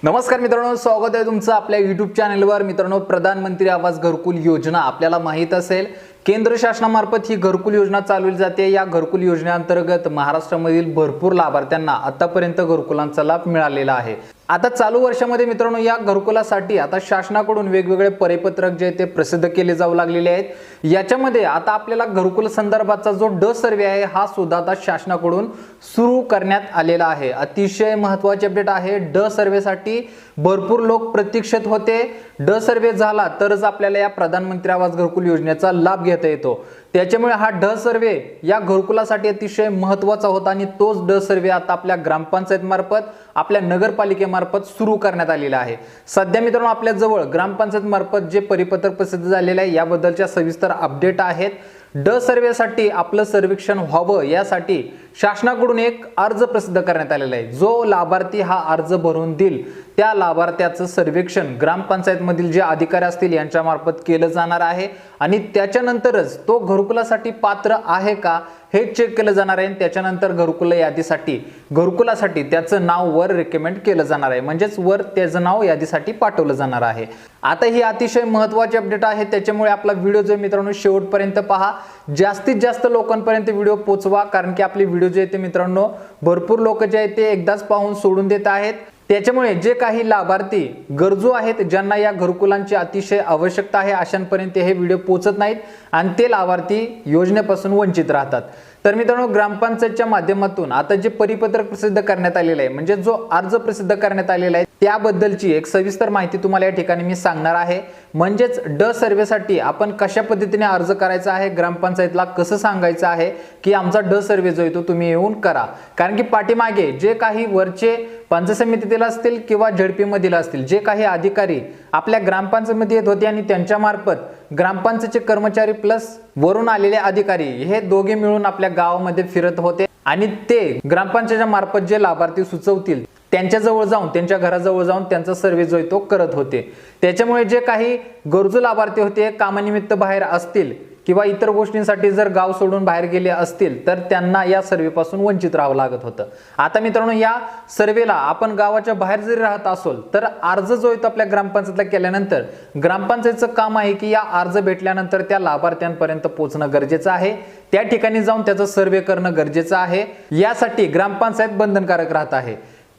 नमस्कार मित्रांनो, स्वागत आहे तुमचं आपल्या YouTube चॅनलवर। मित्रांनो, प्रधानमंत्री आवास घरकुल योजना आपल्याला माहित असेल, केंद्र शासनामार्फत ही घरकुल योजना चालवली जाते। या घरकुल योजनेअंतर्गत महाराष्ट्रामधील भरपूर लाभार्थ्यांना आतापर्यंत घरकुलांचा लाभ मिळालेला आहे। आता चालू वर्षामध्ये मित्रांनो, या घरकुलासाठी आता शासनाकडून वेगवेगळे परिपत्रक जे ते प्रसिद्ध केले जाऊ लागलेले आहेत। याच्यामध्ये आता आपल्याला घरकुल संदर्भाचा जो ड सर्वे आहे हा सुद्धा आता शासनाकडून सुरू करण्यात आलेला आहे। अतिशय महत्त्वाची अपडेट आहे। ड सर्वेसाठी भरपूर लोक प्रतीक्षित होते। ड सर्वे झाला तरच आपल्याला या प्रधानमंत्री आवास घरकुल योजनेचा लाभ घेता येतो। त्याच्यामुळे हा ड सर्वे या घरकुलासाठी अतिशय महत्त्वाचा होता आणि तोच ड सर्वे आता आपल्या ग्रामपंचायत मार्फत आपल्या नगरपालिकेमार्फत सुरू करण्यात आलेला आहे। सध्या मित्रांनो, आपल्या जवळ ग्रामपंचायत मार्फत जे परिपत्रक प्रसिद्ध झालेले आहे याबद्दलच्या सविस्तर अपडेट आहेत। ड सर्वेसाठी आपलं सर्वेक्षण व्हावं यासाठी शासनाकडून एक अर्ज प्रसिद्ध करण्यात आलेला आहे। जो लाभार्थी हा अर्ज भरून देईल त्या लाभार्थ्याचं सर्वेक्षण ग्रामपंचायत मधील जे अधिकारी असतील यांच्या मार्फत केलं जाणार आहे आणि त्याच्यानंतरच तो घरकुलासाठी पात्र आहे का हे चेक केलं जाणार आहे। त्याच्यानंतर घरकुल यादीसाठी घरकुलासाठी त्याचं नाव वर रिकमेंड केलं जाणार आहे, म्हणजेच वर त्याचं नाव यादीसाठी पाठवलं जाणार आहे। आता ही अतिशय महत्त्वाची अपडेट आहे, त्याच्यामुळे आपला व्हिडिओ जो मित्रांनो शेवटपर्यंत पहा, जास्तीत जास्त लोकांपर्यंत व्हिडिओ पोहोचवा, कारण की आपले व्हिडिओ जे ते मित्रांनो भरपूर लोक जे आहेत ते एकदाच पाहून सोडून देत आहेत। त्याच्यामुळे जे काही लाभार्थी गरजू आहेत, ज्यांना या घरकुलांची अतिशय आवश्यकता आहे, अशांपर्यंत हे व्हिडिओ पोहोचत नाहीत आणि ते लाभार्थी योजनेपासून वंचित राहतात। तर मित्रांनो, ग्रामपंचायतच्या माध्यमातून आता जे परिपत्रक प्रसिद्ध करण्यात आलेले आहे, म्हणजे जो अर्ज प्रसिद्ध करण्यात आलेला आहे त्याबद्दलची एक सविस्तर माहिती तुम्हाला या ठिकाणी मी सांगणार आहे। म्हणजेच ड सर्वेसाठी आपण कशा पद्धतीने अर्ज करायचा आहे, ग्रामपंचायतला कसं सांगायचं आहे की आमचा ड सर्वे जो आहे तो तुम्ही येऊन करा। कारण की पाठीमागे जे काही वरचे पंचायत समितीतील असतील किंवा झडपी मधील असतील जे काही अधिकारी आपल्या ग्रामपंचायतीमध्ये येत होते आणि त्यांच्या मार्फत ग्रामपंचायतचे कर्मचारी प्लस वरून आलेले अधिकारी हे दोघे मिळून आपल्या गावामध्ये फिरत होते आणि ते ग्रामपंचायतीच्या मार्फत जे लाभार्थी सुचवतील त्यांच्या जवळ जाऊन, त्यांच्या घराजवळ जाऊन त्यांचा सर्वे जो आहे तो करत होते। त्याच्यामुळे जे काही गरजू लाभार्थी होते, कामानिमित्त बाहेर असतील किंवा इतर गोष्टींसाठी जर गाव सोडून बाहेर गेले असतील तर त्यांना या सर्वेपासून वंचित राहावं लागत होतं। आता मित्रांनो, या सर्वेला आपण गावाच्या बाहेर जरी राहत असोल तर अर्ज जो आहे तो आपल्या ग्रामपंचायतला केल्यानंतर ग्रामपंचायतचं काम आहे की या अर्ज भेटल्यानंतर त्या लाभार्थ्यांपर्यंत पोहोचणं गरजेचं आहे, त्या ठिकाणी जाऊन त्याचा सर्वे करणं गरजेचं आहे। यासाठी ग्रामपंचायत बंधनकारक राहत आहे।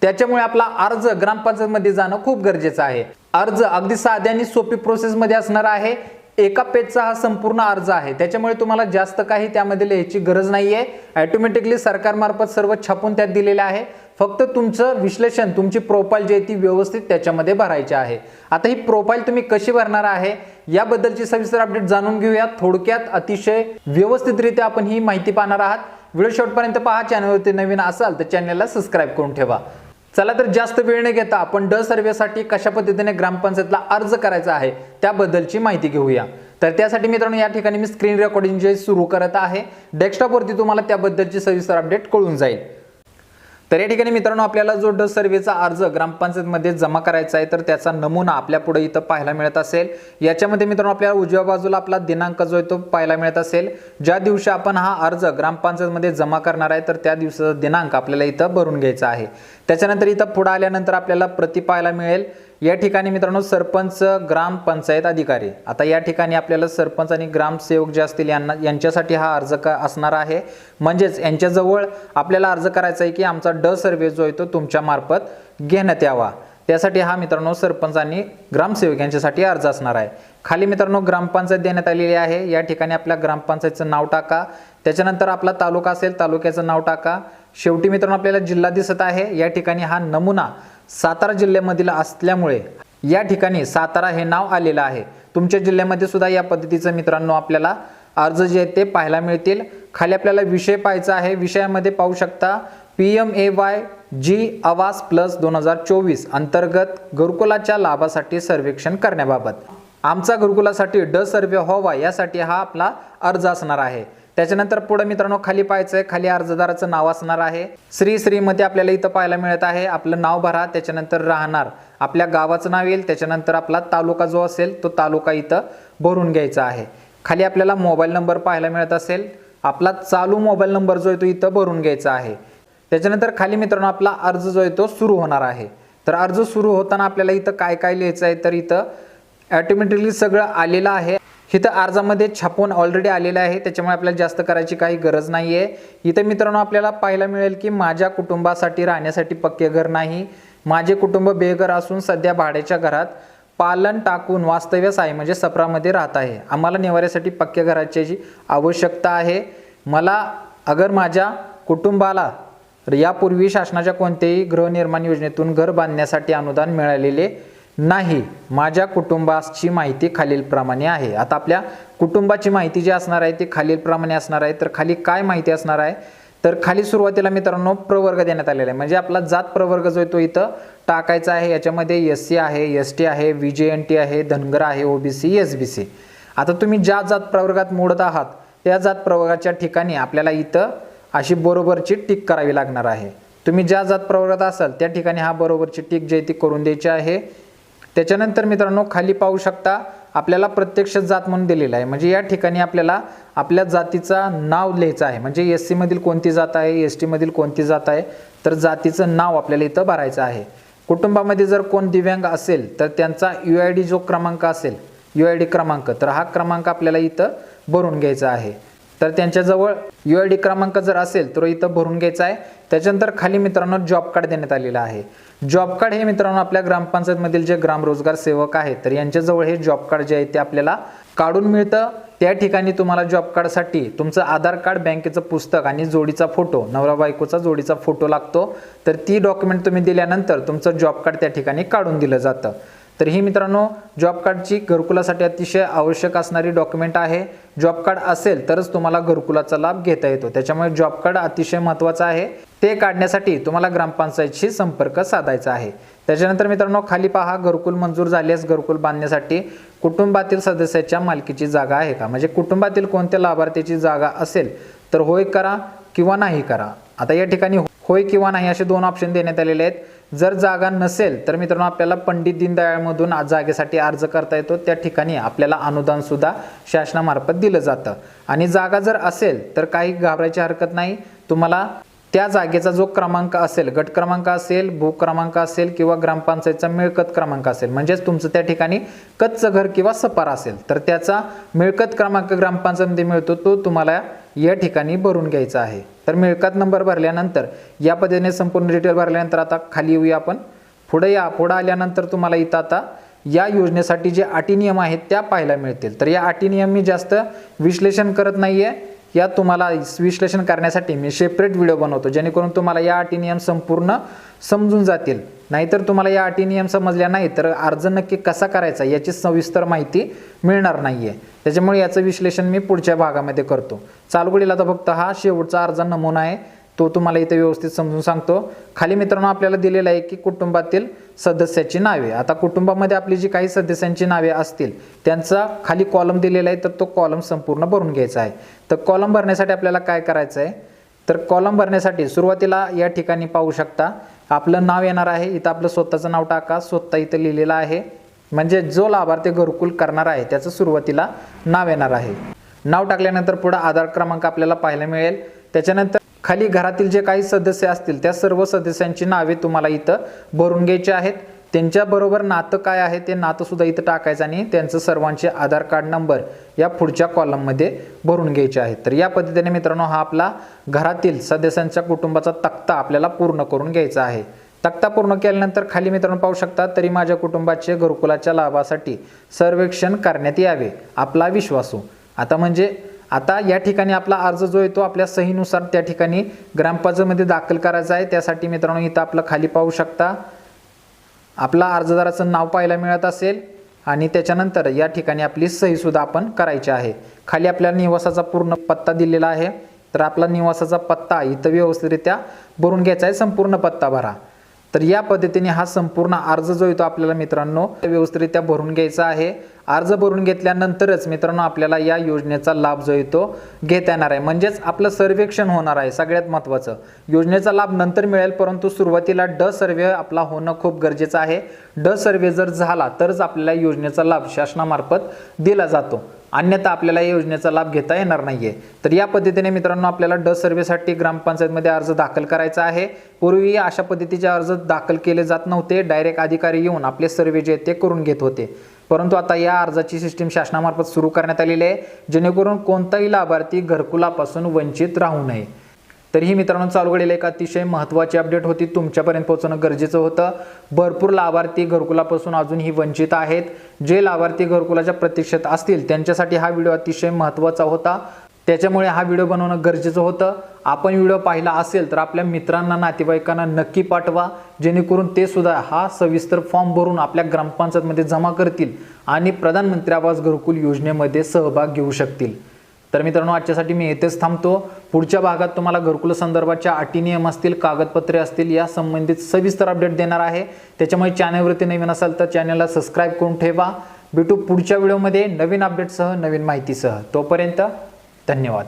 त्याच्यामुळे आपला अर्ज ग्रामपंचायत मध्ये जाणं खूप गरजेचं आहे। अर्ज अगदी साध्या आणि सोपी प्रोसेस मध्ये असणार आहे। एका पेजचा हा संपूर्ण अर्ज आहे, त्याच्यामुळे तुम्हाला जास्त काही त्यामध्ये लिहायची गरज नाहीये। ऑटोमॅटिकली सरकारमार्फत सर्व छापून त्यात दिलेले आहे। फक्त तुमचं विश्लेषण, तुमची प्रोफाईल जी आहे ती व्यवस्थित त्याच्यामध्ये भरायची आहे। आता ही प्रोफाईल तुम्ही कशी भरणार आहे याबद्दलची सविस्तर अपडेट जाणून घेऊया। थोडक्यात अतिशय व्यवस्थितरित्या आपण ही माहिती पाहणार आहात। व्हिडिओ शेवटपर्यंत पहा। चॅनलवरती नवीन असाल तर चॅनलला सबस्क्राईब करून ठेवा। चला तर जास्त वेळ न घेता आपण ड सर्वेसाठी कशा पद्धतीने ग्रामपंचायतला अर्ज करायचा आहे त्याबद्दलची माहिती घेऊया। तर त्यासाठी मित्रांनो, या ठिकाणी मी स्क्रीन रेकॉर्डिंग जे सुरू करत आहे, डेस्कटॉपवरती तुम्हाला त्याबद्दलची सविस्तर अपडेट कळून जाईल। तर या ठिकाणी मित्रांनो, आपल्याला जो ड सर्वेचा अर्ज ग्रामपंचायतमध्ये जमा करायचा आहे तर त्याचा नमुना आपल्या पुढे इथं पाहायला मिळत असेल। याच्यामध्ये मित्रांनो आपल्याला उजव्या बाजूला आपला दिनांक जो आहे तो पाहायला मिळत असेल। ज्या दिवशी आपण हा अर्ज ग्रामपंचायतमध्ये जमा करणार आहे तर त्या दिवसाचा दिनांक आपल्याला इथं भरून घ्यायचा आहे। त्याच्यानंतर इथं पुढे आल्यानंतर आपल्याला प्रति पाहायला मिळेल। या ठिकाणी मित्रांनो सरपंच, ग्रामपंचायत अधिकारी, आता या ठिकाणी आपल्याला सरपंच आणि ग्रामसेवक जे असतील यांच्यासाठी हा अर्ज असणार आहे। म्हणजेच यांच्याजवळ आपल्याला अर्ज करायचा आहे की आमचा ड सर्वे जो आहे तो तुमच्या मार्फत घेण्यात यावा। त्यासाठी हा मित्रांनो सरपंच आणि ग्रामसेवक यांच्यासाठी अर्ज असणार आहे। खाली मित्रांनो ग्रामपंचायत देण्यात आलेली आहे। या ठिकाणी आपल्या ग्रामपंचायतचं नाव टाका, त्याच्यानंतर आपला तालुका असेल तालुक्याचं नाव टाका। शेवटी मित्रांनो आपल्याला जिल्हा दिसत आहे। या ठिकाणी हा नमुना सातारा जिल्ह्यामधील असल्यामुळे या ठिकाणी सातारा हे नाव आलेलं आहे। तुमच्या जिल्ह्यामध्ये सुद्धा या पद्धतीचं मित्रांनो आपल्याला अर्ज जे आहेत ते पाहायला मिळतील। खाली आपल्याला विषय पाहायचा आहे। विषयामध्ये पाहू शकता PMAY-G आवास प्लस 2024 अंतर्गत घरकुलाच्या लाभासाठी सर्वेक्षण करण्याबाबत आमचा घरकुलासाठी ड सर्वे व्हावा यासाठी हा आपला अर्ज असणार आहे। त्याच्यानंतर पुढे मित्रांनो खाली पाहायचं आहे, खाली अर्जदाराचं नाव असणार आहे। श्रीमध्ये आपल्याला इथं पाहायला मिळत आहे। आपलं नाव भरा, त्याच्यानंतर राहणार आपल्या गावाचं नाव येईल, त्याच्यानंतर आपला तालुका जो असेल तो तालुका इथं भरून घ्यायचा आहे। खाली आपल्याला मोबाईल नंबर पाहायला मिळत असेल, आपला चालू मोबाईल नंबर जो आहे तो इथं भरून घ्यायचा आहे। त्याच्यानंतर खाली मित्रांनो आपला अर्ज जो आहे तो सुरू होणार आहे। तर अर्ज सुरू होताना आपल्याला इथं काय काय लिहायचं आहे, तर इथं ऑटोमॅटिकली सगळं आलेलं आहे. इथं अर्जामध्ये छापून ऑलरेडी आलेलं आहे, त्याच्यामुळे आपल्याला जास्त करायची काही गरज नाही आहे. इथं मित्रांनो आपल्याला पाहायला मिळेल की माझ्या कुटुंबासाठी राहण्यासाठी पक्के घर नाही, माझे कुटुंब बेघर असून सध्या भाड्याच्या घरात पालन टाकून वास्तव्यास आहे, म्हणजे सप्रामध्ये राहत आहे. आम्हाला निवाऱ्यासाठी पक्क्या घराची आवश्यकता आहे. मला अगर माझ्या कुटुंबाला यापूर्वी शासनाच्या कोणत्याही गृहनिर्माण योजनेतून घर बांधण्यासाठी अनुदान मिळालेले नाही. माझ्या कुटुंबाची माहिती खालीलप्रमाणे आहे. आता आपल्या कुटुंबाची माहिती जी असणार आहे ती खालीलप्रमाणे असणार आहे. तर खाली काय माहिती असणार आहे, तर खाली सुरुवातीला मित्रांनो प्रवर्ग देण्यात आलेला आहे, म्हणजे आपला जात प्रवर्ग जो आहे तो इथं टाकायचा आहे. याच्यामध्ये SC आहे, ST आहे, VJNT आहे, धनगर आहे, OBC, SBC. आता तुम्ही ज्या जात प्रवर्गात मोडत आहात त्या जात प्रवर्गाच्या ठिकाणी आपल्याला इथं अशी बरोबरची टिक करावी लागणार आहे. तुम्ही ज्या जात प्रवर्गात असाल त्या ठिकाणी हा बरोबरची टिक जी ती करून द्यायची आहे. त्याच्यानंतर मित्रांनो खाली पाहू शकता आपल्याला प्रत्यक्ष जात म्हणून दिलेलं आहे, म्हणजे या ठिकाणी आपल्याला आपल्या जातीचा नाव लिहायचं आहे. म्हणजे SC मधील कोणती जात आहे, ST मधील कोणती जात आहे, तर जातीचं नाव आपल्याला इथं भरायचं आहे. कुटुंबामध्ये जर कोण दिव्यांग असेल तर त्यांचा UID जो क्रमांक असेल, UID क्रमांक, तर हा क्रमांक आपल्याला इथं भरून घ्यायचा आहे. तर त्यांच्याजवळ UID क्रमांक जर असेल तर इथं भरून घ्यायचा आहे. त्याच्यानंतर खाली मित्रांनो जॉब कार्ड देण्यात आलेलं आहे. जॉब कार्ड हे मित्रांनो आपल्या ग्रामपंचायतमधील जे ग्राम रोजगार सेवक आहेत तर यांच्याजवळ हे जॉब कार्ड जे आहे ते आपल्याला काढून मिळतं. त्या ठिकाणी तुम्हाला जॉब कार्डसाठी तुमचं आधार कार्ड, बँकेचं पुस्तक आणि जोडीचा फोटो, नवरा बायकोचा जोडीचा फोटो लागतो. तर ती डॉक्युमेंट तुम्ही दिल्यानंतर तुमचं जॉब कार्ड त्या ठिकाणी काढून दिलं जातं. तर ही मित्रांनो जॉब कार्डची घरकुलासाठी अतिशय आवश्यक असणारी डॉक्युमेंट आहे. जॉब कार्ड असेल तरच तुम्हाला घरकुलाचा लाभ घेता येतो, त्याच्यामुळे जॉब कार्ड अतिशय महत्त्वाचं आहे. ते काढण्यासाठी तुम्हाला ग्रामपंचायतशी संपर्क साधायचा आहे. त्याच्यानंतर मित्रांनो खाली पहा, घरकुल मंजूर झाल्यास घरकुल बांधण्यासाठी कुटुंबातील सदस्याच्या मालकीची जागा आहे का, म्हणजे कुटुंबातील कोणत्या लाभार्थीची जागा असेल तर होय करा किंवा नाही करा. आता या ठिकाणी होय किंवा नाही असे दोन ऑप्शन देण्यात आलेले आहेत. जर जागा नसेल तर मित्रांनो आपल्याला पंडित दीनदयाळ मधून जागेसाठी अर्ज करता येतो. त्या ठिकाणी आपल्याला अनुदान सुद्धा शासनामार्फत दिलं जातं. आणि जागा जर असेल तर काही घाबरायची हरकत नाही. तुम्हाला त्या जागेचा जो क्रमांक असेल, गट क्रमांक असेल, भू क्रमांक असेल किंवा ग्रामपंचायतचा मिळकत क्रमांक असेल, म्हणजेच तुमचं त्या ठिकाणी कच्चं घर किंवा सपार असेल तर त्याचा मिळकत क्रमांक ग्रामपंचायतमध्ये मिळतो, तो तुम्हाला या ठिकाणी भरून घ्यायचा आहे. तर मिळकत नंबर भरल्यानंतर या पद्धतीने संपूर्ण डिटेल भरल्यानंतर आता खाली येऊया आपण. पुढे आल्यानंतर तुम्हाला इथं आता या योजनेसाठी जे अटी नियम आहेत त्या पाहायला मिळतील. तर या अटी नियम मी जास्त विश्लेषण करत नाहीये, या तुम्हाला विश्लेषण करण्यासाठी मी सेपरेट व्हिडिओ बनवतो, जेणेकरून तुम्हाला या अटी नियम संपूर्ण समजून जातील. नाहीतर तुम्हाला या अटी नियम समजल्या नाही तर अर्ज नक्की कसा करायचा याची सविस्तर माहिती मिळणार नाहीये. त्याच्यामुळे याचं विश्लेषण मी पुढच्या भागामध्ये करतो. चालू घडीला आता फक्त हा शेवटचा अर्ज नमुना आहे, तो तुम्हाला इथे व्यवस्थित समजून सांगतो. खाली मित्रांनो आपल्याला दिलेलं आहे की कुटुंबातील सदस्याची नावे. आता कुटुंबामध्ये आपली जी काही सदस्यांची नावे असतील त्यांचा खाली कॉलम दिलेला आहे, तर तो कॉलम संपूर्ण भरून घ्यायचा आहे. तर कॉलम भरण्यासाठी आपल्याला काय करायचं आहे, तर कॉलम भरण्यासाठी सुरुवातीला या ठिकाणी पाहू शकता आपलं नाव येणार आहे. इथं आपलं स्वतःचं नाव टाका, स्वतः इथं लिहिलेलं आहे, म्हणजे जो लाभार्थी घरकुल करणार आहे त्याचं सुरुवातीला नाव येणार आहे. नाव टाकल्यानंतर पुढे आधार क्रमांक आपल्याला पाहायला मिळेल. त्याच्यानंतर खाली घरातील जे काही सदस्य असतील त्या सर्व सदस्यांची नावे तुम्हाला इथं भरून घ्यायची आहेत. त्यांच्याबरोबर नातं काय आहे ते नातं सुद्धा इथं टाकायचं आणि त्यांचं सर्वांचे आधार कार्ड नंबर या पुढच्या कॉलममध्ये भरून घ्यायचे आहेत. तर या पद्धतीने मित्रांनो हा आपला घरातील सदस्यांच्या कुटुंबाचा तक्ता आपल्याला पूर्ण करून घ्यायचा आहे. तक्ता पूर्ण केल्यानंतर खाली मित्रांनो पाहू शकता, तरी माझ्या कुटुंबाचे घरकुलाच्या लाभासाठी सर्वेक्षण करण्यात यावे, आपला विश्वासू. आता या ठिकाणी आपला अर्ज जो आहे तो आपल्या सहीनुसार त्या ठिकाणी ग्रामपंचायतमध्ये दाखल करायचा आहे. त्यासाठी मित्रांनो इथं आपलं खाली पाहू शकता आपला अर्जदाराचं नाव पाहायला मिळत असेल आणि त्याच्यानंतर या ठिकाणी आपली सही सुद्धा आपण करायची आहे. खाली आपल्याला निवासाचा पूर्ण पत्ता दिलेला आहे, तर आपला निवासाचा पत्ता इथं व्यवस्थितरित्या भरून घ्यायचा आहे, संपूर्ण पत्ता भरा. तर या पद्धतीने हा संपूर्ण अर्ज जो आहे तो आपल्याला मित्रांनो व्यवस्थितरित्या भरून घ्यायचा आहे. अर्ज भरून घेतल्यानंतरच मित्रांनो आपल्याला या योजनेचा लाभ जो आहे तो घेता येणार आहे, म्हणजेच आपलं सर्वेक्षण होणार आहे. सगळ्यात महत्त्वाचं, योजनेचा लाभ नंतर मिळेल, परंतु सुरुवातीला ड सर्वे आपला होणं खूप गरजेचं आहे. ड सर्वे जर झाला तरच आपल्याला योजनेचा लाभ शासनामार्फत दिला जातो. अन्यथा आपल्याला या योजनेचा लाभ घेता येणार नाहीये। तर या पद्धतीने मित्रांनो आपल्याला ड सर्व्हेसाठी ग्रामपंचायतमध्ये अर्ज दाखल करायचा आहे। पूर्वी अशा पद्धतीचे अर्ज दाखल केले जात नव्हते, डायरेक्ट अधिकारी येऊन आपले सर्व्हे जे ते करून घेत होते। परंतु आता या अर्जाची सिस्टीम शासनामार्फत सुरू करण्यात आलेली आहे, जेणेकरून कोणताही लाभार्थी घरकुलापासून वंचित राहू नये। तर ही मित्रांनो चालू घडलेली एक अतिशय महत्त्वाची अपडेट होती, तुमच्यापर्यंत पोहोचणं गरजेचं होतं। भरपूर लाभार्थी घरकुलापासून अजूनही वंचित आहेत। जे लाभार्थी घरकुलाच्या प्रतीक्षेत असतील त्यांच्यासाठी हा व्हिडिओ अतिशय महत्त्वाचा होता, त्याच्यामुळे हा व्हिडिओ बनवणं गरजेचं होतं। आपण व्हिडिओ पाहिला असेल तर आपल्या मित्रांना नातेवाईकांना नक्की पाठवा, जेणेकरून ते सुद्धा हा सविस्तर फॉर्म भरून आपल्या ग्रामपंचायतमध्ये जमा करतील आणि प्रधानमंत्री आवास घरकुल योजनेमध्ये सहभाग घेऊ शकतील। तर मित्रांनो आजच्यासाठी मी येथेच थांबतो। पुढच्या भागात तुम्हाला घरकुल संदर्भाच्या अटी नियम असतील, कागदपत्रे असतील, या संबंधित सविस्तर अपडेट देणार आहे। त्याच्यामुळे चॅनलवरती नवीन असाल तर चॅनलला सबस्क्राईब करून ठेवा। भेटू पुढच्या व्हिडिओमध्ये नवीन अपडेटसह, नवीन माहितीसह। तोपर्यंत धन्यवाद।